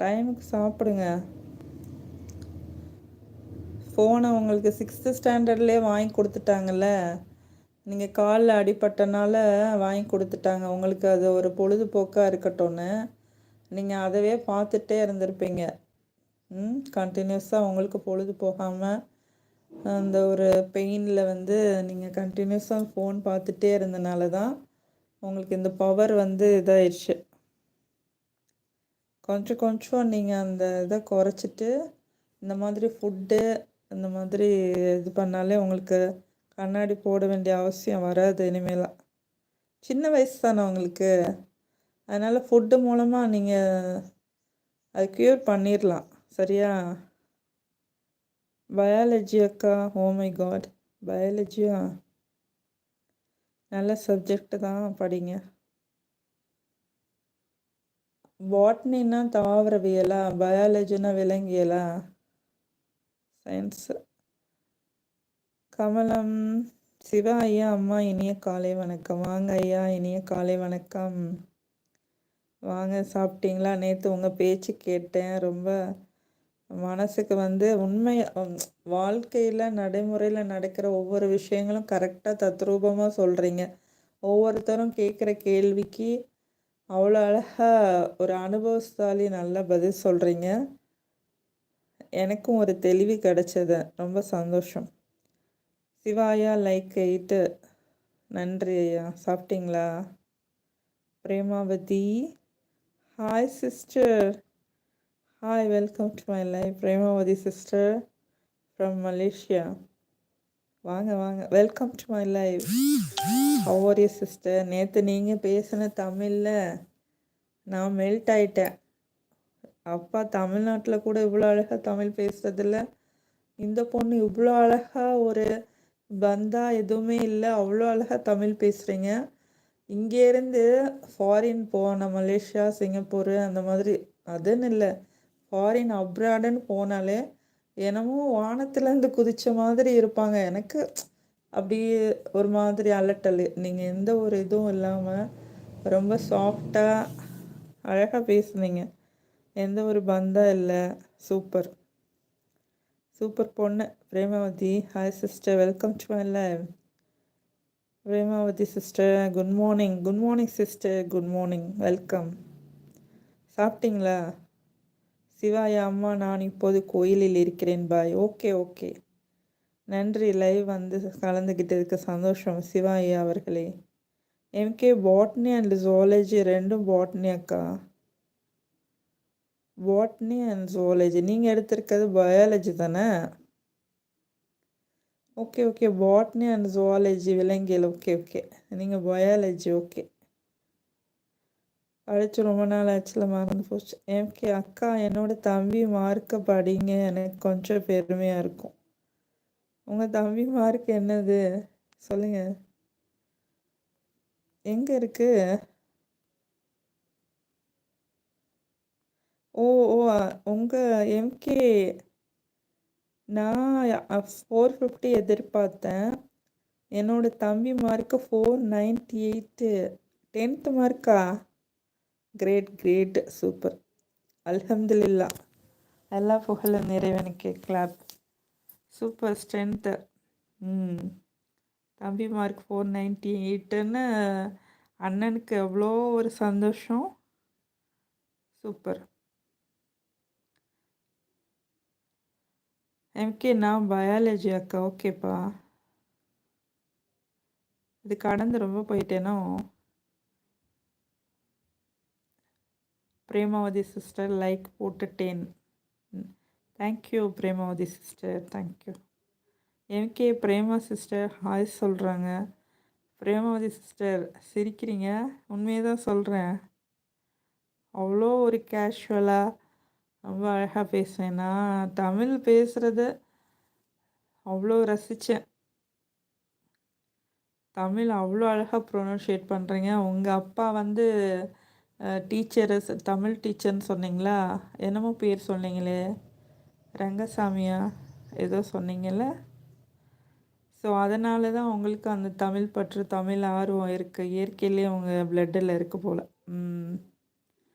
டைமுக்கு சாப்பிடுங்க. ஃபோனை உங்களுக்கு 6th ஸ்டாண்டர்ட்லேயே வாங்கி கொடுத்துட்டாங்கல்ல. நீங்கள் காலில் அடிபட்டனால வாங்கி கொடுத்துட்டாங்க. உங்களுக்கு அது ஒரு பொழுதுபோக்காக இருக்கட்டும்னு நீங்கள் அதவே பார்த்துட்டே இருந்திருப்பீங்க. கண்டினியூஸாக உங்களுக்கு பொழுது போகாமல் அந்த ஒரு பெயினில் வந்து நீங்கள் கண்டினியூஸாக ஃபோன் பார்த்துட்டே இருந்தனால தான் உங்களுக்கு இந்த பவர் வந்து இதாயிடுச்சு. கொஞ்சம் கொஞ்சம் நீங்கள் அந்த இதை குறைச்சிட்டு இந்த மாதிரி ஃபுட்டு இந்த மாதிரி இது பண்ணாலே உங்களுக்கு கண்ணாடி போட வேண்டிய அவசியம் வராது இனிமேலாம். சின்ன வயசு தானே உங்களுக்கு, அதனால் ஃபுட்டு மூலமாக நீங்கள் அது க்யூர் பண்ணிடலாம். சரியா? பயாலஜி அக்கா, ஓ மை காட், பயாலஜியா நல்ல சப்ஜெக்டு தான், படிங்க. பாட்னின்னா தாவரவியலா, பயாலஜினா விலங்கியலா, சயின்ஸு. கமலம், சிவா ஐயா அம்மா இனிய காலை வணக்கம். வாங்க ஐயா, இனிய காலை வணக்கம். வாங்க, சாப்பிட்டீங்களா? நேற்று உங்கள் பேச்சு கேட்டேன். ரொம்ப மனசுக்கு வந்து உண்மை வாழ்க்கையில் நடைமுறையில் நடக்கிற ஒவ்வொரு விஷயங்களும் கரெக்டாக தத்ரூபமாக சொல்கிறீங்க. ஒவ்வொருத்தரும் கேட்குற கேள்விக்கு அவ்வளோ அழகாக ஒரு அனுபவஸ்தாலி நல்லா பதில் சொல்கிறீங்க. எனக்கும் ஒரு தெளிவு கிடைச்சது, ரொம்ப சந்தோஷம். சிவாயா லைக் 8, நன்றி ஐயா. சாப்பிட்டீங்களா? Premavathi, hi sister, hi, welcome to my life. Premavathi sister from Malaysia. வாங்க வாங்க, welcome to my life. How are you sister? நேற்று நீங்கள் பேசின தமிழில் நான் மெல்ட் ஆயிட்டேன். அப்பா தமிழ்நாட்டில் கூட இவ்வளோ அழகாக தமிழ் பேசுறதில்ல. இந்த பொண்ணு இவ்வளோ அழகாக ஒரு பந்தா எதுவுமே இல்லை, அவ்வளோ அழகாக தமிழ் பேசுகிறீங்க. இங்கேருந்து ஃபாரின் போன மலேசியா, சிங்கப்பூர் அந்த மாதிரி, அதுன்னு இல்லை, ஃபாரின் அப்ராடுன்னு போனாலே என்னமோ வானத்துலேருந்து குதித்த மாதிரி இருப்பாங்க. எனக்கு அப்படி ஒரு மாதிரி அலட்டல். நீங்கள் எந்த ஒரு இதுவும் இல்லாமல் ரொம்ப சாஃப்டாக அழகாக பேசுனீங்க. எந்த ஒரு பந்தா இல்லை. சூப்பர் சூப்பர் பொண்ணு. Premavathi, hi sister, welcome to my live. Premavathi sister, good morning. Good morning sister, good morning, welcome. சாப்பிட்டீங்களா? சிவாயா அம்மா, நான் இப்போது கோயிலில் இருக்கிறேன், பாய். ஓகே ஓகே, நன்றி. லைவ் வந்து கலந்துக்கிட்டதுக்கு சந்தோஷம் சிவாயா அவர்களே. எம்கே பாட்னி அண்ட் ஜுவாலஜி ரெண்டும் பாட்னி அக்கா. பாட்னி அண்ட் ஜுவாலஜி நீங்கள் எடுத்திருக்கிறது பயாலஜி தானே? Okay okay, botany and zoology விலங்கியல். ஓகே ஓகே, நீங்கள் பயாலஜி. ஓகே, படித்து ரொம்ப நாள் ஆச்சுல, மறந்து போச்சு. எம்கே அக்கா, என்னோட தம்பி மார்க்கை படிங்க, எனக்கு கொஞ்சம் பெருமையாக இருக்கும். உங்கள் தம்பி மார்க் என்னது சொல்லுங்கள், எங்கே இருக்குது? ஓ ஓ, உங்கள் எம்கே நான் 450 எதிர்பார்த்தேன். என்னோட தம்பி மார்க்கு 498. 10th மார்க்கா? கிரேட் கிரேட், சூப்பர், அல்ஹம்துலில்லா. எல்லா புகழும் நிறைவனுக்கு. கிளாப். Super strength. தம்பி மார்க் 498ன்னு அண்ணனுக்கு எவ்வளோ ஒரு சந்தோஷம். சூப்பர். எம்கே நான் பயாலஜி அக்கா. ஓகேப்பா, இது கடந்து ரொம்ப போயிட்டேனோ? பிரேமாவதி சிஸ்டர் லைக் போட்டுட்டேன். Thank you Premavathi sister, thank you. MK Prema sister hi சொல்கிறாங்க. பிரேமாவதி சிஸ்டர் சிரிக்கிறீங்க, உண்மையை தான் சொல்கிறேன். அவ்வளோ ஒரு கேஷுவலாக ரொம்ப அழகாக பேசுவேன். நான் தமிழ் பேசுகிறத அவ்வளோ ரசித்தேன். தமிழ் அவ்வளோ அழகாக ப்ரொனன்ஷியேட் பண்ணுறீங்க. உங்கள் அப்பா வந்து டீச்சரு, தமிழ் டீச்சர்னு சொன்னீங்களா? என்னமோ பேர் சொன்னீங்களே, ரங்கசாமியா ஏதோ சொன்னீங்கல்ல. ஸோ அதனால தான் உங்களுக்கு அந்த தமிழ் பற்று, தமிழ் ஆர்வம் இருக்குது. இயற்கையிலே உங்கள் பிளட்டில் இருக்குது போல்.